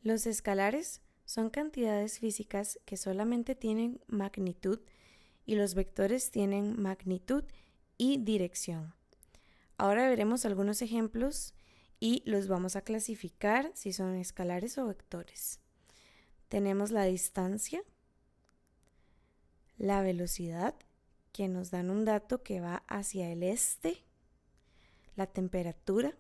Los escalares son cantidades físicas que solamente tienen magnitud y los vectores tienen magnitud y dirección. Ahora veremos algunos ejemplos y los vamos a clasificar si son escalares o vectores. Tenemos la distancia, la velocidad, que nos dan un dato que va hacia el este, la temperatura,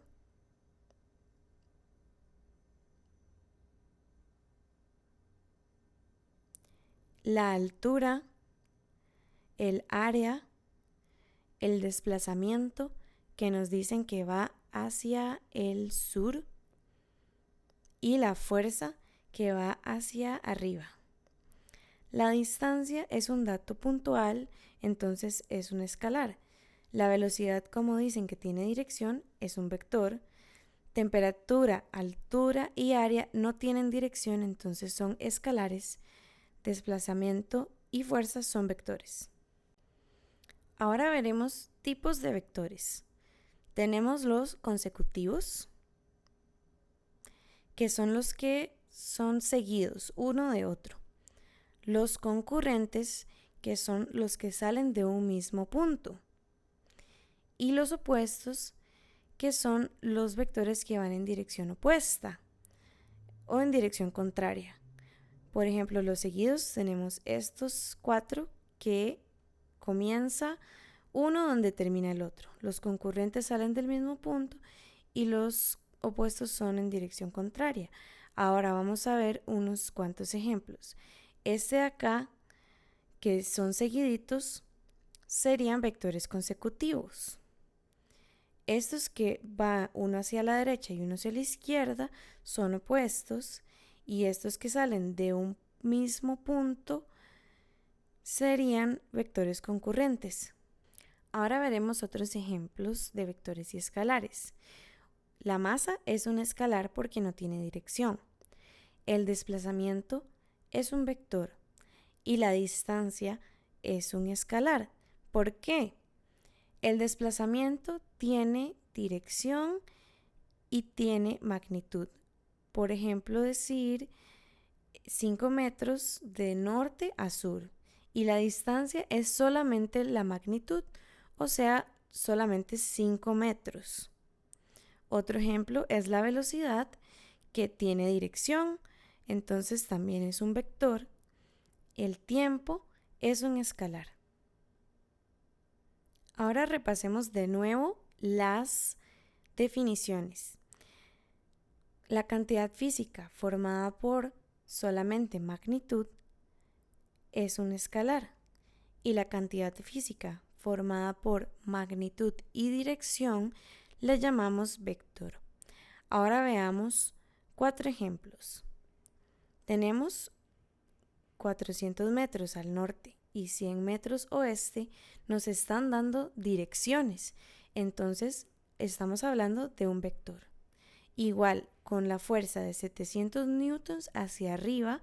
la altura, el área, el desplazamiento, que nos dicen que va hacia el sur, y la fuerza, que va hacia arriba. La distancia es un dato puntual, entonces es un escalar. La velocidad, como dicen que tiene dirección, es un vector. Temperatura, altura y área no tienen dirección, entonces son escalares. Desplazamiento y fuerza son vectores. Ahora veremos tipos de vectores. Tenemos los consecutivos, que son los que son seguidos uno de otro. Los concurrentes, que son los que salen de un mismo punto. Y los opuestos, que son los vectores que van en dirección opuesta o en dirección contraria. Por ejemplo, los seguidos tenemos estos 4 que comienza uno donde termina el otro. Los concurrentes salen del mismo punto y los opuestos son en dirección contraria. Ahora vamos a ver unos cuantos ejemplos. Este de acá, que son seguiditos, serían vectores consecutivos. Estos que va uno hacia la derecha y uno hacia la izquierda son opuestos, y estos que salen de un mismo punto serían vectores concurrentes. Ahora veremos otros ejemplos de vectores y escalares. La masa es un escalar porque no tiene dirección. El desplazamiento es un vector y la distancia es un escalar. ¿Por qué? El desplazamiento tiene dirección y tiene magnitud. Por ejemplo, decir 5 metros de norte a sur, y la distancia es solamente la magnitud, o sea, solamente 5 metros. Otro ejemplo es la velocidad, que tiene dirección, entonces también es un vector. El tiempo es un escalar. Ahora repasemos de nuevo las definiciones. La cantidad física formada por solamente magnitud es un escalar, y la cantidad física formada por magnitud y dirección le llamamos vector. Ahora veamos 4 ejemplos. Tenemos 400 metros al norte y 100 metros oeste, nos están dando direcciones, entonces estamos hablando de un vector. Igual, con la fuerza de 700 newtons hacia arriba,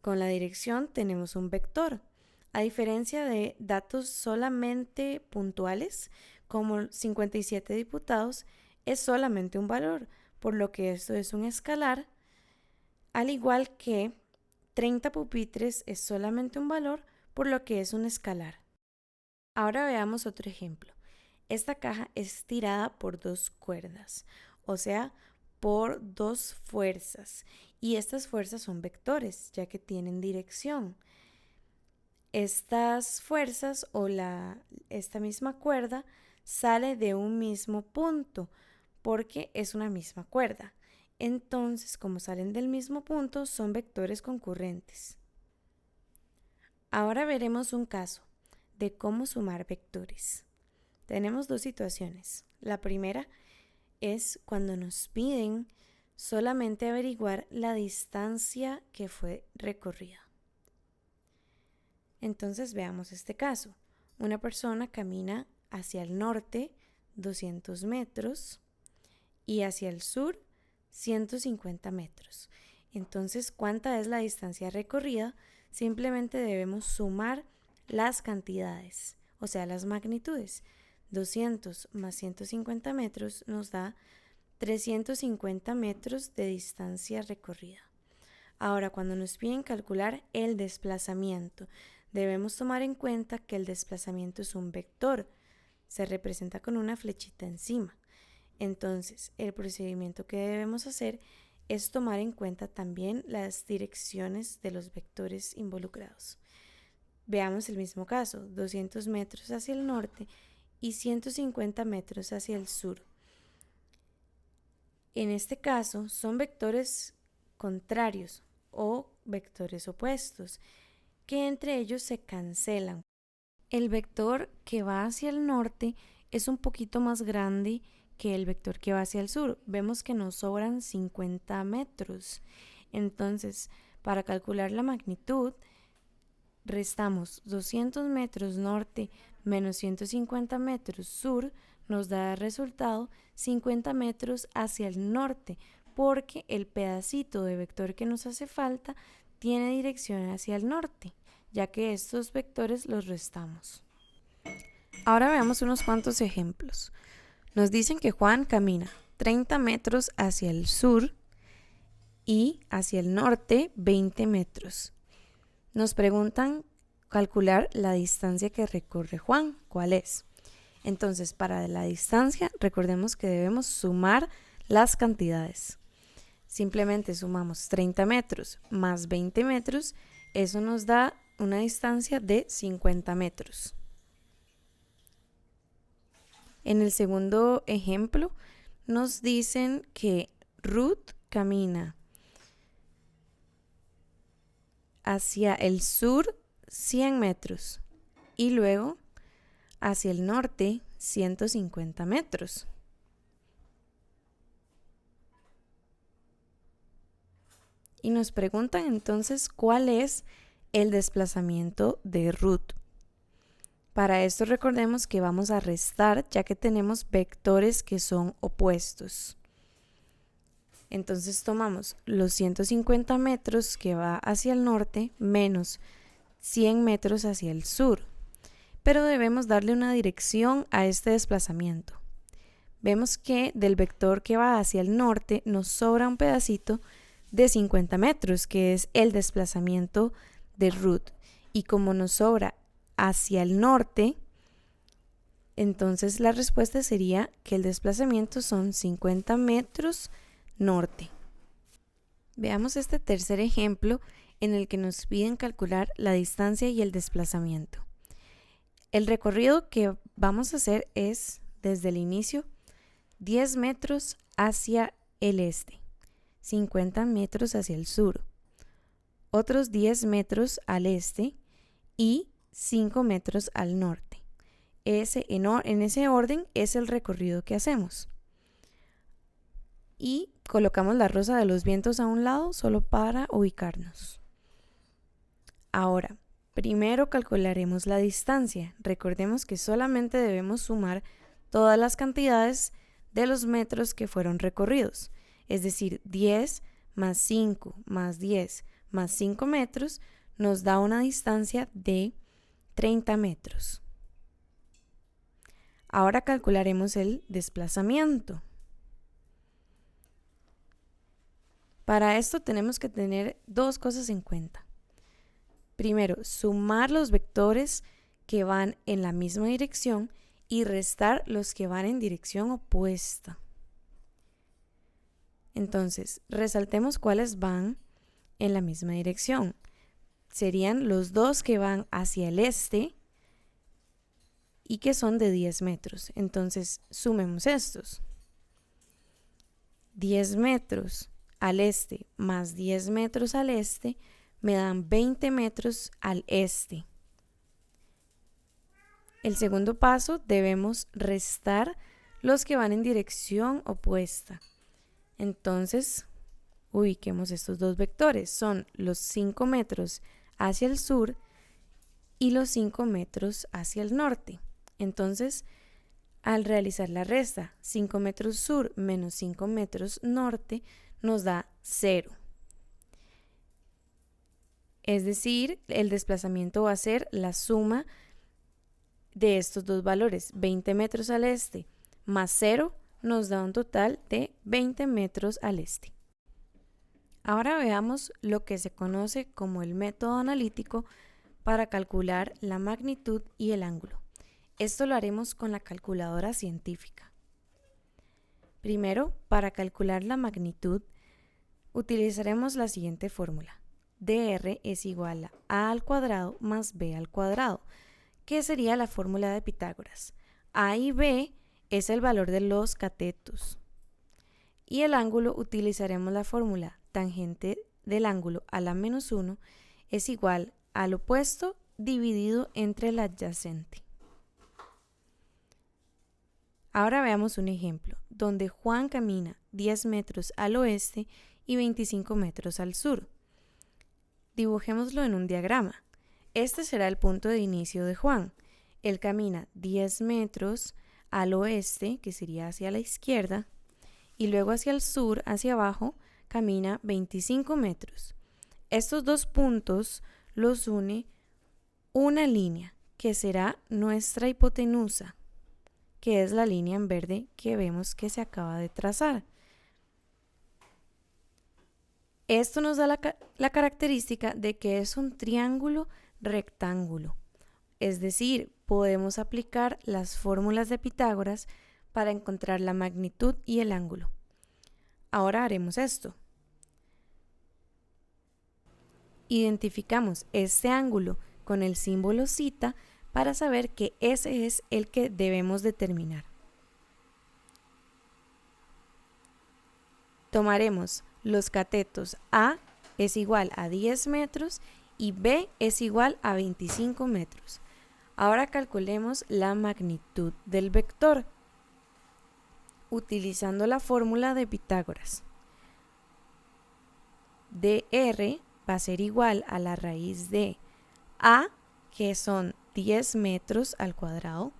con la dirección tenemos un vector. A diferencia de datos solamente puntuales, como 57 diputados, es solamente un valor, por lo que esto es un escalar, al igual que 30 pupitres es solamente un valor, por lo que es un escalar. Ahora veamos otro ejemplo. Esta caja es tirada por 2 cuerdas, o sea, por 2 fuerzas, y estas fuerzas son vectores, ya que tienen dirección. Estas fuerzas o esta misma cuerda sale de un mismo punto, porque es una misma cuerda. Entonces, como salen del mismo punto, son vectores concurrentes. Ahora veremos un caso de cómo sumar vectores. Tenemos 2 situaciones. La primera es cuando nos piden solamente averiguar la distancia que fue recorrida. Entonces veamos este caso. Una persona camina hacia el norte 200 metros y hacia el sur 150 metros. Entonces, ¿cuánta es la distancia recorrida? Simplemente debemos sumar las cantidades, o sea, las magnitudes. 200 más 150 metros nos da 350 metros de distancia recorrida. Ahora, cuando nos piden calcular el desplazamiento, debemos tomar en cuenta que el desplazamiento es un vector, se representa con una flechita encima. Entonces, el procedimiento que debemos hacer es tomar en cuenta también las direcciones de los vectores involucrados. Veamos el mismo caso, 200 metros hacia el norte y 150 metros hacia el sur. En este caso, son vectores contrarios o vectores opuestos, que entre ellos se cancelan. El vector que va hacia el norte es un poquito más grande que el vector que va hacia el sur. Vemos que nos sobran 50 metros. Entonces, para calcular la magnitud, restamos 200 metros norte menos 150 metros sur, nos da de resultado 50 metros hacia el norte, porque el pedacito de vector que nos hace falta tiene dirección hacia el norte, ya que estos vectores los restamos. Ahora veamos unos cuantos ejemplos. Nos dicen que Juan camina 30 metros hacia el sur y hacia el norte 20 metros. Nos preguntan calcular la distancia que recorre Juan. ¿Cuál es? Entonces, para la distancia, recordemos que debemos sumar las cantidades. Simplemente sumamos 30 metros más 20 metros, eso nos da una distancia de 50 metros. En el segundo ejemplo, nos dicen que Ruth camina hacia el sur 100 metros y luego hacia el norte 150 metros. Y nos preguntan entonces cuál es el desplazamiento de Ruth. Para esto recordemos que vamos a restar, ya que tenemos vectores que son opuestos. Entonces tomamos los 150 metros que va hacia el norte menos 100 metros hacia el sur. Pero debemos darle una dirección a este desplazamiento. Vemos que del vector que va hacia el norte nos sobra un pedacito de 50 metros, que es el desplazamiento de Ruth. Y como nos sobra hacia el norte, entonces la respuesta sería que el desplazamiento son 50 metros norte. Veamos este tercer ejemplo en el que nos piden calcular la distancia y el desplazamiento. El recorrido que vamos a hacer es desde el inicio 10 metros hacia el este, 50 metros hacia el sur, otros 10 metros al este y 5 metros al norte. En ese orden es el recorrido que hacemos. Y colocamos la rosa de los vientos a un lado solo para ubicarnos. Ahora, primero calcularemos la distancia. Recordemos que solamente debemos sumar todas las cantidades de los metros que fueron recorridos. Es decir, 10 más 5 más 10 más 5 metros nos da una distancia de 30 metros. Ahora calcularemos el desplazamiento. Para esto tenemos que tener dos cosas en cuenta. Primero, sumar los vectores que van en la misma dirección y restar los que van en dirección opuesta. Entonces, resaltemos cuáles van en la misma dirección. Serían los dos que van hacia el este y que son de 10 metros. Entonces, sumemos estos. 10 metros al este más 10 metros al este me dan 20 metros al este. El segundo paso, debemos restar los que van en dirección opuesta. Entonces, ubiquemos estos dos vectores. Son los 5 metros hacia el sur y los 5 metros hacia el norte. Entonces, al realizar la resta, 5 metros sur menos 5 metros norte nos da 0. Es decir, el desplazamiento va a ser la suma de estos dos valores, 20 metros al este más 0 nos da un total de 20 metros al este. Ahora veamos lo que se conoce como el método analítico para calcular la magnitud y el ángulo. Esto lo haremos con la calculadora científica. Primero, para calcular la magnitud, utilizaremos la siguiente fórmula. dr es igual a a al cuadrado más b al cuadrado, que sería la fórmula de Pitágoras. A y b es el valor de los catetos. Y el ángulo utilizaremos la fórmula tangente del ángulo a la menos 1 es igual al opuesto dividido entre el adyacente. Ahora veamos un ejemplo, donde Juan camina 10 metros al oeste y 25 metros al sur. Dibujémoslo en un diagrama. Este será el punto de inicio de Juan. Él camina 10 metros al oeste, que sería hacia la izquierda, y luego hacia el sur, hacia abajo, camina 25 metros. Estos dos puntos los une una línea, que será nuestra hipotenusa, que es la línea en verde que vemos que se acaba de trazar. Esto nos da la característica de que es un triángulo rectángulo. Es decir, podemos aplicar las fórmulas de Pitágoras para encontrar la magnitud y el ángulo. Ahora haremos esto. Identificamos este ángulo con el símbolo θ para saber que ese es el que debemos determinar. Tomaremos los catetos A es igual a 10 metros y B es igual a 25 metros. Ahora calculemos la magnitud del vector utilizando la fórmula de Pitágoras. dr va a ser igual a la raíz de A, que son 10 metros al cuadrado,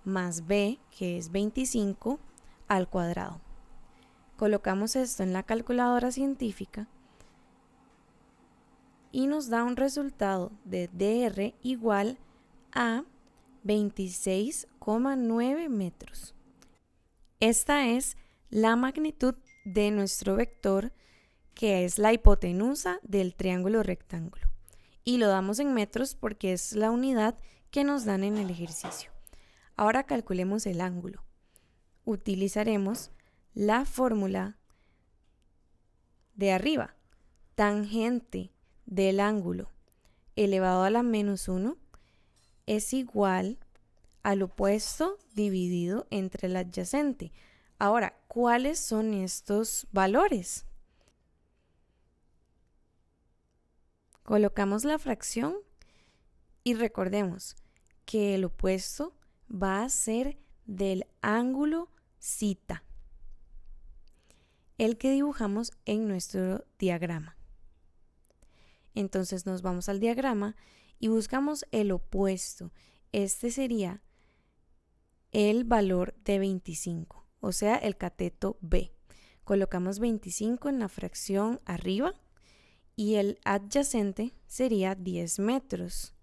más B, que es 25 al cuadrado. Colocamos esto en la calculadora científica y nos da un resultado de dr igual a 26,9 metros. Esta es la magnitud de nuestro vector, que es la hipotenusa del triángulo rectángulo. Y lo damos en metros porque es la unidad que nos dan en el ejercicio. Ahora calculemos el ángulo. Utilizaremos la fórmula de arriba, tangente del ángulo elevado a la menos 1 es igual al opuesto dividido entre el adyacente. Ahora, ¿cuáles son estos valores? Colocamos la fracción y recordemos que el opuesto va a ser del ángulo θ, el que dibujamos en nuestro diagrama. Entonces nos vamos al diagrama y buscamos el opuesto. Este sería el valor de 25, o sea, el cateto B. Colocamos 25 en la fracción arriba y el adyacente sería 10 metros.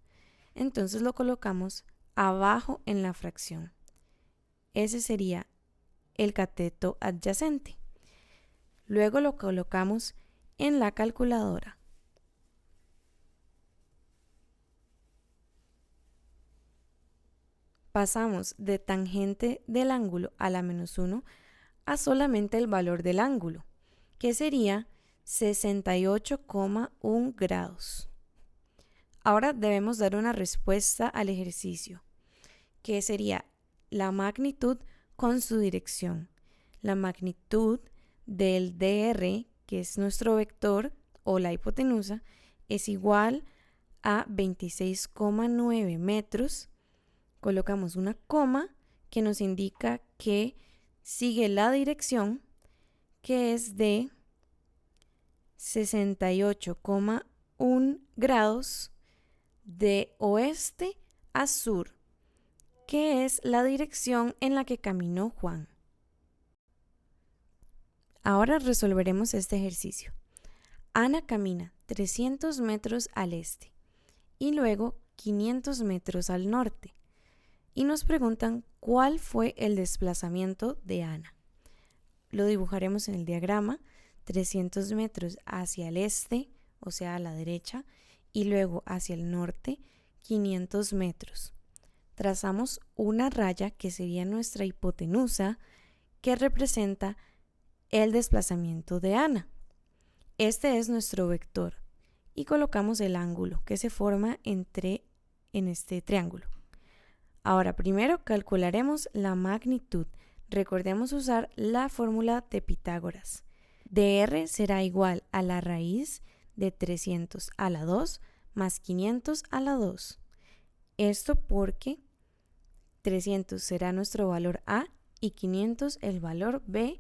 Entonces lo colocamos abajo en la fracción. Ese sería el cateto adyacente. Luego lo colocamos en la calculadora. Pasamos de tangente del ángulo a la menos 1 a solamente el valor del ángulo, que sería 68,1 grados. Ahora debemos dar una respuesta al ejercicio, que sería la magnitud con su dirección. La magnitud del dr, que es nuestro vector o la hipotenusa, es igual a 26,9 metros. Colocamos una coma que nos indica que sigue la dirección, que es de 68,1 grados de oeste a sur, que es la dirección en la que caminó Juan. Ahora resolveremos este ejercicio. Ana camina 300 metros al este y luego 500 metros al norte. Y nos preguntan cuál fue el desplazamiento de Ana. lo dibujaremos en el diagrama, 300 metros hacia el este, o sea, a la derecha, y luego hacia el norte, 500 metros. Trazamos una raya que sería nuestra hipotenusa, que representa el desplazamiento de Ana. Este es nuestro vector y colocamos el ángulo que se forma en este triángulo. Ahora primero calcularemos la magnitud. Recordemos usar la fórmula de Pitágoras. dr será igual a la raíz de 300 a la 2 más 500 a la 2. Esto porque 300 será nuestro valor A y 500 el valor B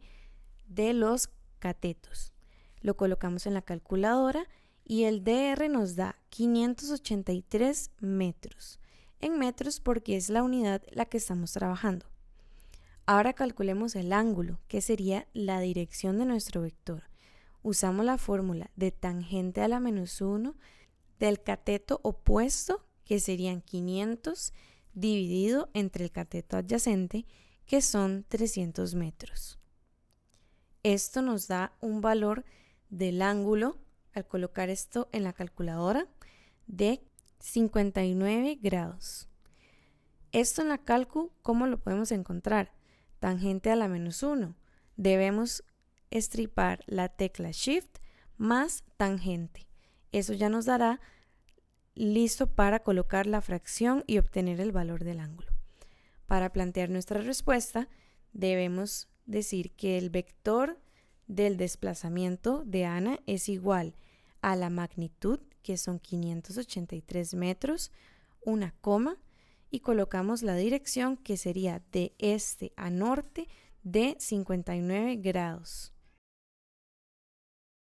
de los catetos. Lo colocamos en la calculadora y el dr nos da 583 metros. En metros porque es la unidad la que estamos trabajando. Ahora calculemos el ángulo, que sería la dirección de nuestro vector. Usamos la fórmula de tangente a la menos 1 del cateto opuesto, que serían 500 dividido entre el cateto adyacente, que son 300 metros. Esto nos da un valor del ángulo, al colocar esto en la calculadora, de 59 grados. Esto en la calcu, ¿cómo lo podemos encontrar? Tangente a la menos 1. Debemos estripar la tecla Shift más tangente. Eso ya nos dará listo para colocar la fracción y obtener el valor del ángulo. Para plantear nuestra respuesta, debemos decir que el vector del desplazamiento de Ana es igual a la magnitud, que son 583 metros, una coma, y colocamos la dirección, que sería de este a norte de 59 grados.